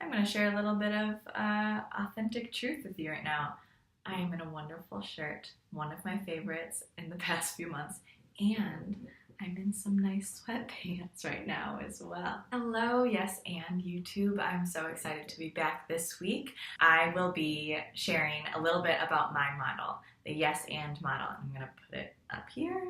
I'm going to share a little bit of authentic truth with you right now. I am in a wonderful shirt, one of my favorites in the past few months, and I'm in some nice sweatpants right now as well. Hello, Yes and YouTube. I'm so excited to be back this week. I will be sharing a little bit about my model, the Yes and model. I'm going to put it up here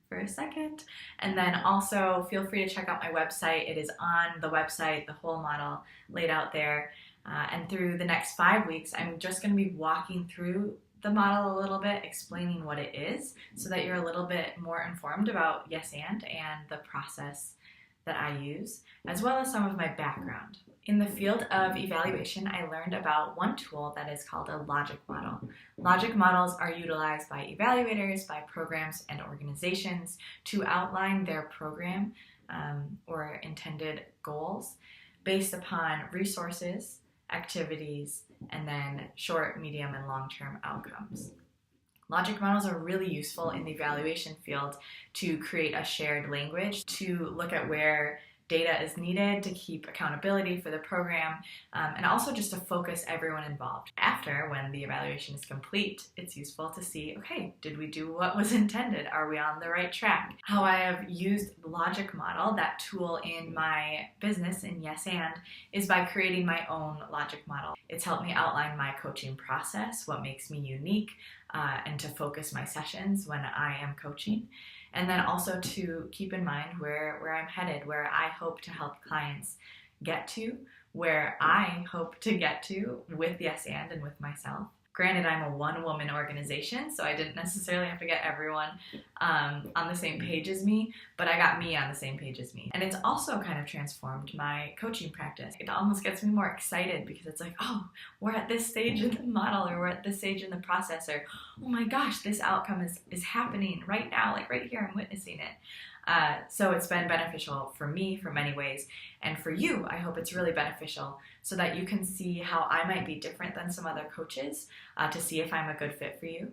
for a second. And then also feel free to check out my website. It is on the website, the whole model laid out there. And through the next 5 weeks, I'm just going to be walking through the model a little bit, explaining what it is so that you're a little bit more informed about Yes and the process that I use, as well as some of my background. In the field of evaluation, I learned about one tool that is called a logic model. Logic models are utilized by evaluators, by programs and organizations to outline their program or intended goals based upon resources, activities, and then short, medium, and long-term outcomes. Logic models are really useful in the evaluation field to create a shared language, to look at where data is needed to keep accountability for the program, and also just to focus everyone involved. After, when the evaluation is complete, it's useful to see, okay, did we do what was intended? Are we on the right track? How I have used the logic model, that tool in my business in Yes and, is by creating my own logic model. It's helped me outline my coaching process, what makes me unique, and to focus my sessions when I am coaching. And then also to keep in mind where I'm headed, where I hope to help clients get to, where I hope to get to with Yes and with myself. Granted, I'm a one-woman organization, so I didn't necessarily have to get everyone on the same page as me, but I got me on the same page as me. And it's also kind of transformed my coaching practice. It almost gets me more excited because it's like, oh, we're at this stage in the model, or we're at this stage in the process, or oh my gosh, this outcome is happening right now, like right here, I'm witnessing it. So it's been beneficial for me for many ways, and for you, I hope it's really beneficial so that you can see how I might be different than some other coaches, to see if I'm a good fit for you.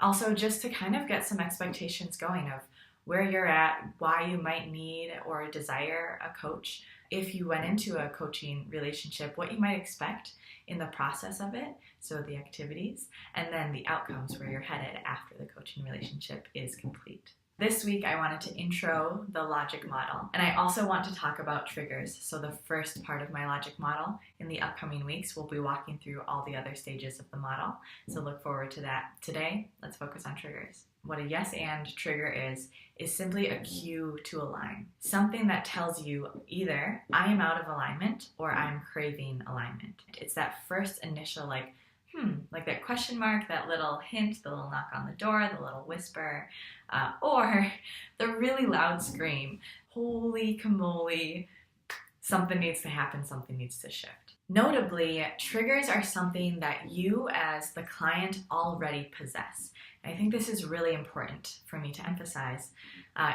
Also, just to kind of get some expectations going of where you're at, why you might need or desire a coach. If you went into a coaching relationship, what you might expect in the process of it, so the activities, and then the outcomes where you're headed after the coaching relationship is complete. This week, I wanted to intro the logic model, and I also want to talk about triggers. So the first part of my logic model, in the upcoming weeks, we'll be walking through all the other stages of the model. So look forward to that. Today, let's focus on triggers. What a Yes and trigger is simply a cue to align. Something that tells you either I am out of alignment or I'm craving alignment. It's that first initial like that question mark, that little hint, the little knock on the door, the little whisper, or the really loud scream, holy camole, something needs to happen, something needs to shift. Notably, triggers are something that you as the client already possess. And I think this is really important for me to emphasize,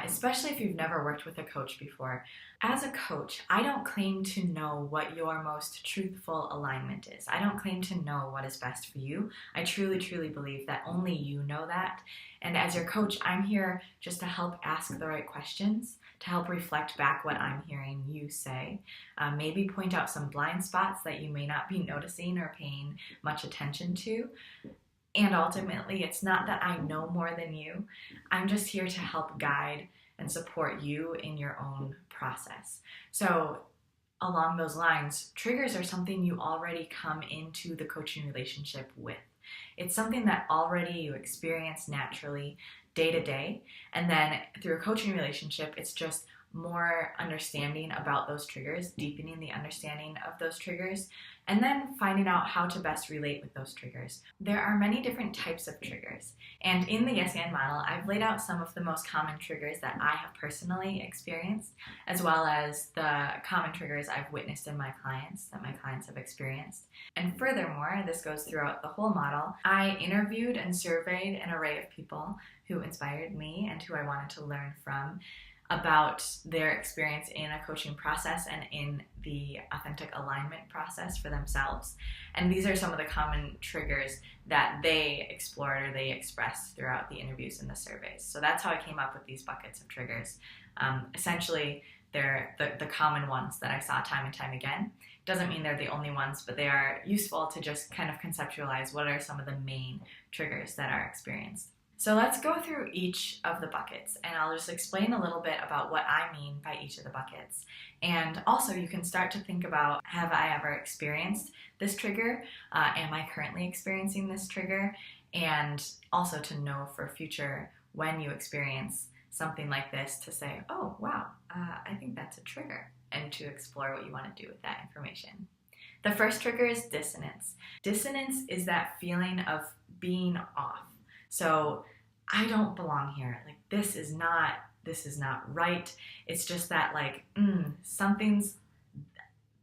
especially if you've never worked with a coach before. As a coach, I don't claim to know what your most truthful alignment is. I don't claim to know what is best for you. I truly, truly believe that only you know that. And as your coach, I'm here just to help ask the right questions, to help reflect back what I'm hearing you say, maybe point out some blind spots that you may not be noticing or paying much attention to. And ultimately, it's not that I know more than you. I'm just here to help guide and support you in your own process. So along those lines, triggers are something you already come into the coaching relationship with. It's something that already you experience naturally day to day. And then through a coaching relationship, it's just more understanding about those triggers, deepening the understanding of those triggers, and then finding out how to best relate with those triggers. There are many different types of triggers, and in the Yes and model, I've laid out some of the most common triggers that I have personally experienced, as well as the common triggers I've witnessed in my clients, that my clients have experienced. And furthermore, this goes throughout the whole model, I interviewed and surveyed an array of people who inspired me and who I wanted to learn from about their experience in a coaching process and in the authentic alignment process for themselves. And these are some of the common triggers that they explored or they expressed throughout the interviews and the surveys. So that's how I came up with these buckets of triggers. Essentially, they're the common ones that I saw time and time again. Doesn't mean they're the only ones, but they are useful to just kind of conceptualize what are some of the main triggers that are experienced. So let's go through each of the buckets, and I'll just explain a little bit about what I mean by each of the buckets. And also you can start to think about, have I ever experienced this trigger? Am I currently experiencing this trigger? And also to know for future, when you experience something like this, to say, oh, wow, I think that's a trigger, and to explore what you want to do with that information. The first trigger is dissonance. Dissonance is that feeling of being off. So I don't belong here. Like, this is not right. It's just that like, something's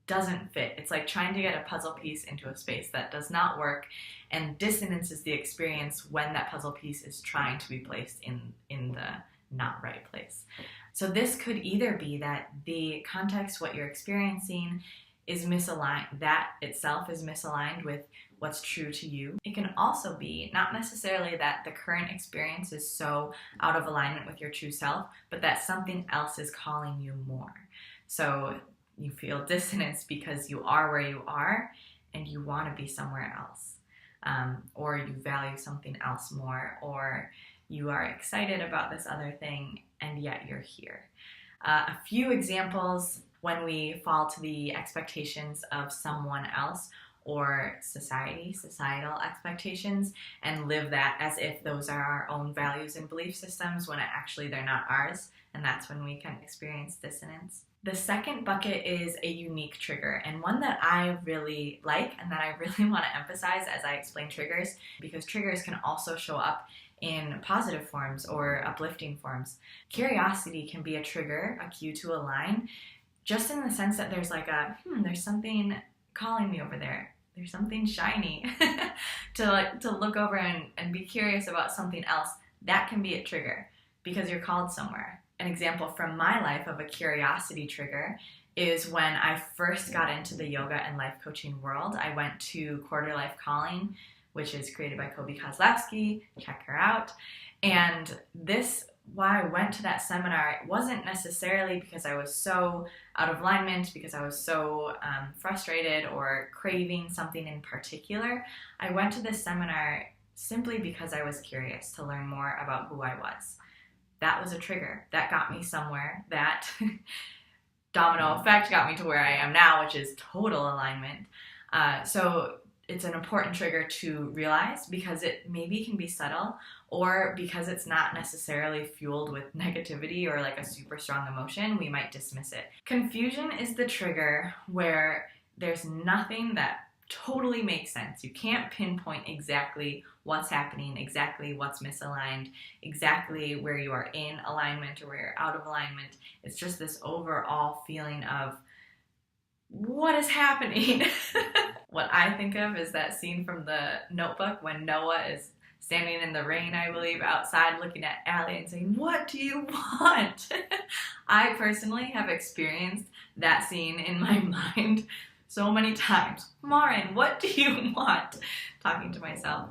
doesn't fit. It's like trying to get a puzzle piece into a space that does not work. And dissonance is the experience when that puzzle piece is trying to be placed in the not right place. So this could either be that the context, what you're experiencing, is misaligned, that itself is misaligned with what's true to you. It can also be not necessarily that the current experience is so out of alignment with your true self, but that something else is calling you more. So you feel dissonance because you are where you are and you want to be somewhere else, or you value something else more, or you are excited about this other thing and yet you're here. A few examples when we fall to the expectations of someone else or societal expectations, and live that as if those are our own values and belief systems when actually they're not ours, and that's when we can experience dissonance. The second bucket is a unique trigger, and one that I really like and that I really want to emphasize as I explain triggers, because triggers can also show up in positive forms or uplifting forms. Curiosity can be a trigger, a cue to align, just in the sense that there's like there's something calling me over there. There's something shiny to look over and be curious about something else. That can be a trigger because you're called somewhere. An example from my life of a curiosity trigger is when I first got into the yoga and life coaching world. I went to Quarter Life Calling, which is created by Kobe Kozlowski. Check her out. And why I went to that seminar, it wasn't necessarily because I was so out of alignment, because I was so frustrated or craving something in particular. I went to this seminar simply because I was curious to learn more about who I was. That was a trigger. That got me somewhere. That domino effect got me to where I am now, which is total alignment. So it's an important trigger to realize because it maybe can be subtle, or because it's not necessarily fueled with negativity or like a super strong emotion, we might dismiss it. Confusion is the trigger where there's nothing that totally makes sense. You can't pinpoint exactly what's happening, exactly what's misaligned, exactly where you are in alignment or where you're out of alignment. It's just this overall feeling of what is happening? What I think of is that scene from The Notebook when Noah is standing in the rain, I believe, outside looking at Allie and saying, "What do you want?" I personally have experienced that scene in my mind so many times. Marin, what do you want? Talking to myself.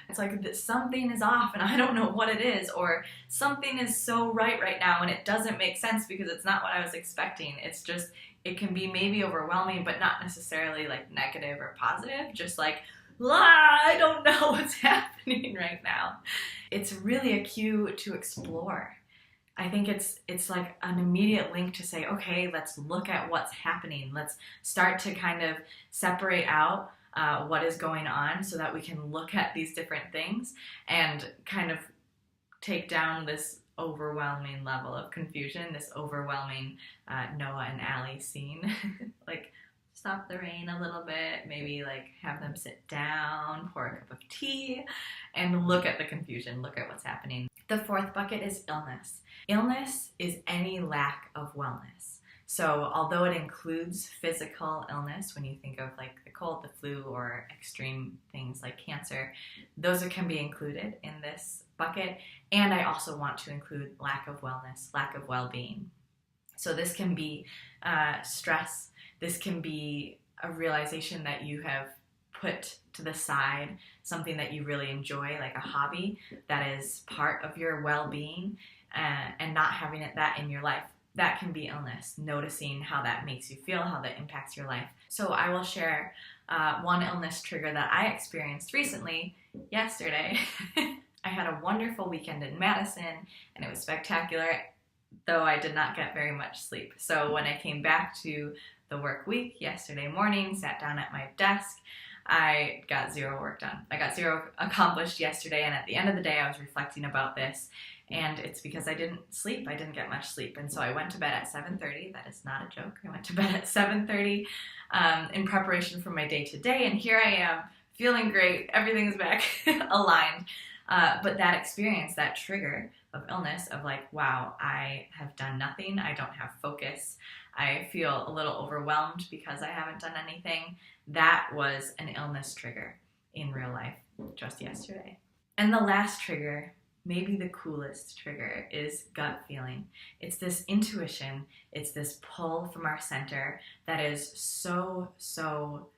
It's like something is off and I don't know what it is, or something is so right now and it doesn't make sense because it's not what I was expecting. It's just, it can be maybe overwhelming, but not necessarily like negative or positive, just like, I don't know what's happening right now. It's really a cue to explore. I think it's like an immediate link to say, okay, let's look at what's happening. Let's start to kind of separate out what is going on so that we can look at these different things and kind of take down this overwhelming level of confusion, this overwhelming Noah and Allie scene. Like, stop the rain a little bit, maybe like have them sit down, pour a cup of tea, and look at the confusion, look at what's happening. The fourth bucket is illness. Illness is any lack of wellness. So although it includes physical illness, when you think of like the cold, the flu, or extreme things like cancer, those can be included in this bucket. And I also want to include lack of wellness, lack of well-being. So this can be stress. This can be a realization that you have put to the side something that you really enjoy, like a hobby that is part of your well-being, and not having that in your life. That can be illness. Noticing how that makes you feel, how that impacts your life. So I will share one illness trigger that I experienced recently, yesterday. I had a wonderful weekend in Madison, and it was spectacular, though I did not get very much sleep. So when I came back to the work week yesterday morning, sat down at my desk, I got zero work done. I got zero accomplished yesterday, and at the end of the day, I was reflecting about this, and it's because I didn't sleep. I didn't get much sleep, and so I went to bed at 7:30. That is not a joke. I went to bed at 7:30 in preparation for my day today, and here I am, feeling great. Everything's back aligned. But that experience, that trigger of illness of like, wow, I have done nothing. I don't have focus. I feel a little overwhelmed because I haven't done anything. That was an illness trigger in real life just yesterday. And the last trigger, maybe the coolest trigger, is gut feeling. It's this intuition. It's this pull from our center that is so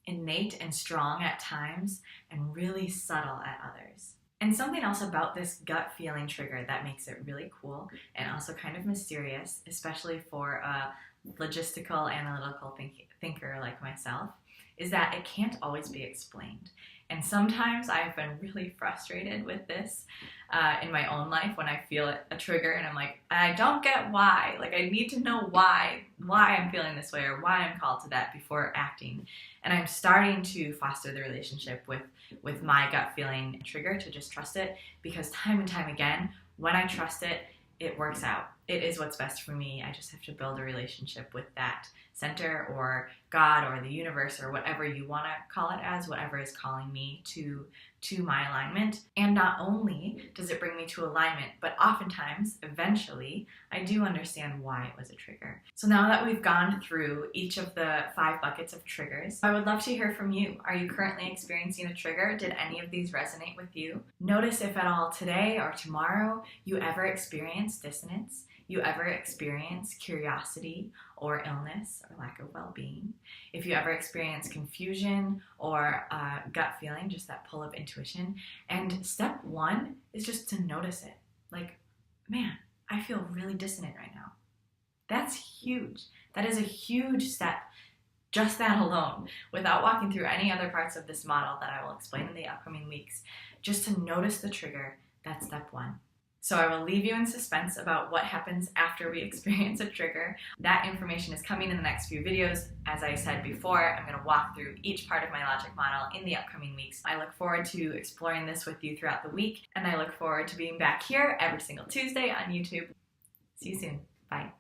innate and strong at times and really subtle at others. And something else about this gut feeling trigger that makes it really cool and also kind of mysterious, especially for a logistical, analytical thinker like myself, is that it can't always be explained. And sometimes I've been really frustrated with this in my own life when I feel a trigger and I'm like, I don't get why. Like, I need to know why I'm feeling this way or why I'm called to that before acting. And I'm starting to foster the relationship with my gut feeling trigger, to just trust it, because time and time again, when I trust it, it works out. It is what's best for me. I just have to build a relationship with that center or God or the universe or whatever you want to call it as, whatever is calling me to my alignment. And not only does it bring me to alignment, but oftentimes, eventually, I do understand why it was a trigger. So now that we've gone through each of the 5 buckets of triggers, I would love to hear from you. Are you currently experiencing a trigger? Did any of these resonate with you? Notice if at all today or tomorrow you ever experience dissonance, you ever experience curiosity or illness or lack of well-being, if you ever experience confusion or gut feeling, just that pull of intuition. And step 1 is just to notice it. Like, man, I feel really dissonant right now. That's huge. That is a huge step. Just that alone, without walking through any other parts of this model that I will explain in the upcoming weeks, just to notice the trigger, that's step 1. So I will leave you in suspense about what happens after we experience a trigger. That information is coming in the next few videos. As I said before, I'm going to walk through each part of my logic model in the upcoming weeks. I look forward to exploring this with you throughout the week, and I look forward to being back here every single Tuesday on YouTube. See you soon. Bye.